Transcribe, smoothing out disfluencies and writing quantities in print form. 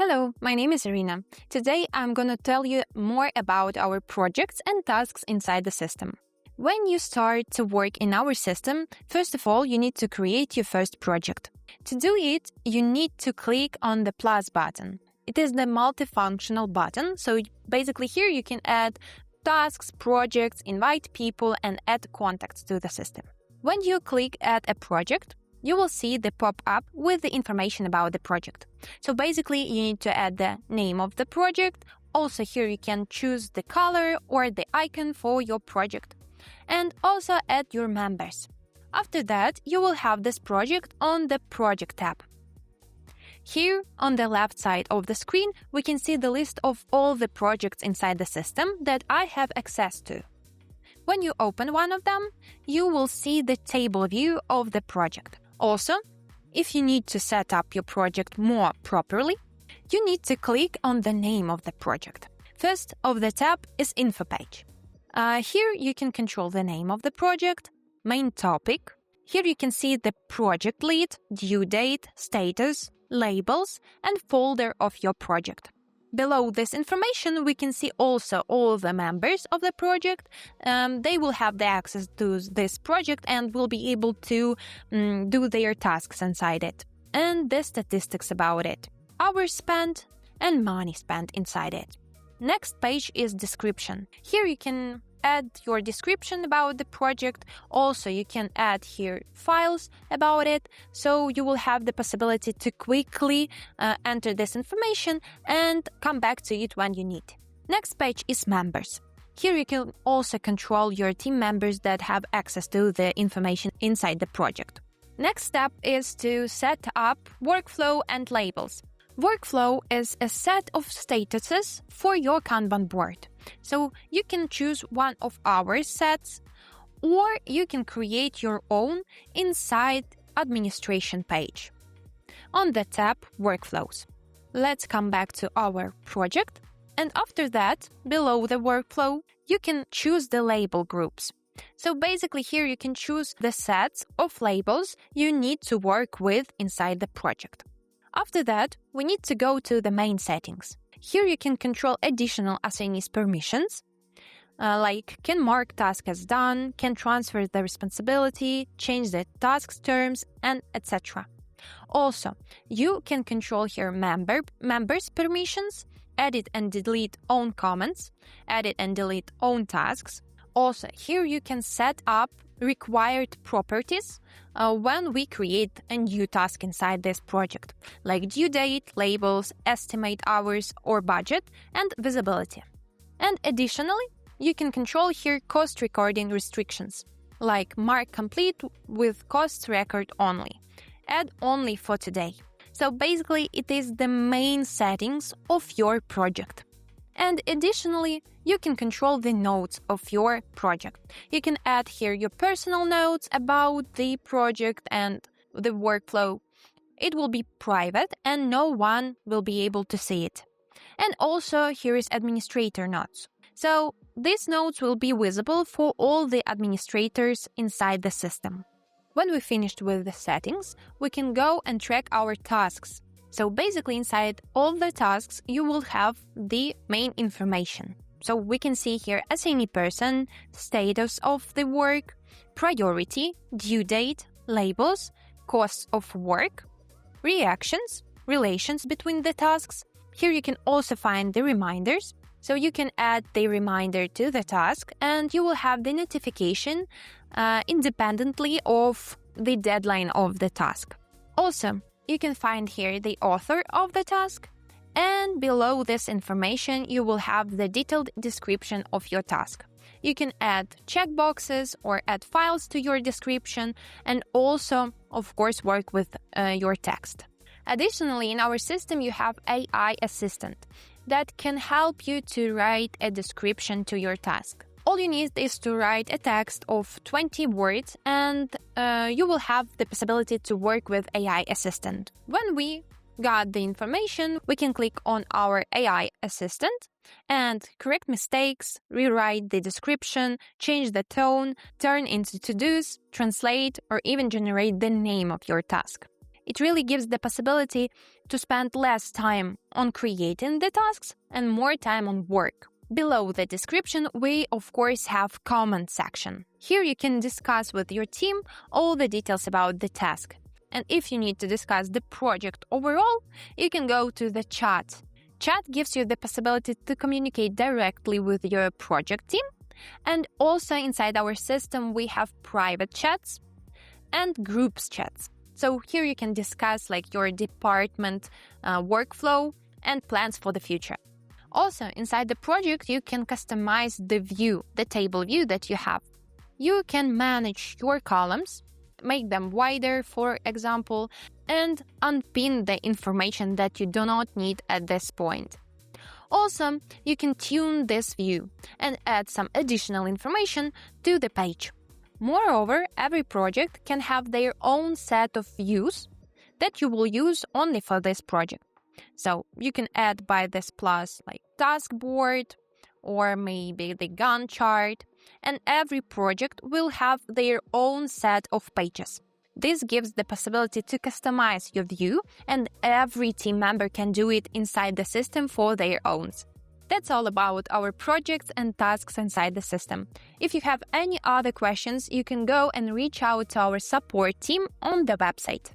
Hello, my name is Irina. Today I'm going to tell you more about our projects and tasks inside the system. When you start to work in our system, first of all, you need to create your first project. To do it, you need to click on the plus button. It is the multifunctional button, so basically here you can add tasks, projects, invite people, and add contacts to the system. When you click add a project, you will see the pop-up with the information about the project. So basically, you need to add the name of the project. Also here you can choose the color or the icon for your project. And also add your members. After that, you will have this project on the Project tab. Here, on the left side of the screen, we can see the list of all the projects inside the system that I have access to. When you open one of them, you will see the table view of the project. Also, if you need to set up your project more properly, you need to click on the name of the project. First of the tab is Info page. Here you can control the name of the project, main topic. Here you can see the project lead, due date, status, labels, and folder of your project. Below this information, we can see also all the members of the project. They will have the access to this project and will be able to do their tasks inside it. And the statistics about it, hours spent and money spent inside it. Next page is description. Here you can add your description about the project. Also, you can add here files about it, so you will have the possibility to quickly enter this information and come back to it when you need. Next page is members. Here you can also control your team members that have access to the information inside the project. Next step is to set up workflow and labels. Workflow is a set of statuses for your Kanban board. So you can choose one of our sets, or you can create your own inside administration page. On the tab Workflows. Let's come back to our project. And after that, below the workflow, you can choose the label groups. So basically here you can choose the sets of labels you need to work with inside the project. After that, we need to go to the main settings. Here you can control additional assignees permissions, like can mark task as done, can transfer the responsibility, change the task's terms, and etc. Also, you can control here members permissions, edit and delete own comments, edit and delete own tasks. Also, here you can set up required properties when we create a new task inside this project, like due date, labels, estimate hours or budget, and visibility. And additionally, you can control here cost recording restrictions, like mark complete with cost record only, add only for today. So basically, it is the main settings of your project. And additionally, you can control the notes of your project. You can add here your personal notes about the project and the workflow. It will be private and no one will be able to see it. And also here is administrator notes. So these notes will be visible for all the administrators inside the system. When we finished with the settings, we can go and track our tasks. So basically inside all the tasks, you will have the main information. So we can see here assignee person, status of the work, priority, due date, labels, costs of work, reactions, relations between the tasks. Here you can also find the reminders. So you can add the reminder to the task and you will have the notification independently of the deadline of the task. Also, you can find here the author of the task, and below this information, you will have the detailed description of your task. You can add checkboxes or add files to your description, and also, of course, work with your text. Additionally, in our system, you have AI assistant that can help you to write a description to your task. All you need is to write a text of 20 words and you will have the possibility to work with AI assistant. When we got the information, we can click on our AI assistant and correct mistakes, rewrite the description, change the tone, turn into to-dos, translate, or even generate the name of your task. It really gives the possibility to spend less time on creating the tasks and more time on work. Below the description, we of course have comment section. Here you can discuss with your team all the details about the task. And if you need to discuss the project overall, you can go to the chat. Chat gives you the possibility to communicate directly with your project team. And also inside our system, we have private chats and groups chats. So here you can discuss your department workflow and plans for the future. Also, inside the project, you can customize the view, the table view that you have. You can manage your columns, make them wider, for example, and unpin the information that you do not need at this point. Also, you can tune this view and add some additional information to the page. Moreover, every project can have their own set of views that you will use only for this project. So you can add by this plus task board or maybe the Gantt chart, and every project will have their own set of pages. This gives the possibility to customize your view, and every team member can do it inside the system for their own. That's all about our projects and tasks inside the system. If you have any other questions, you can go and reach out to our support team on the website.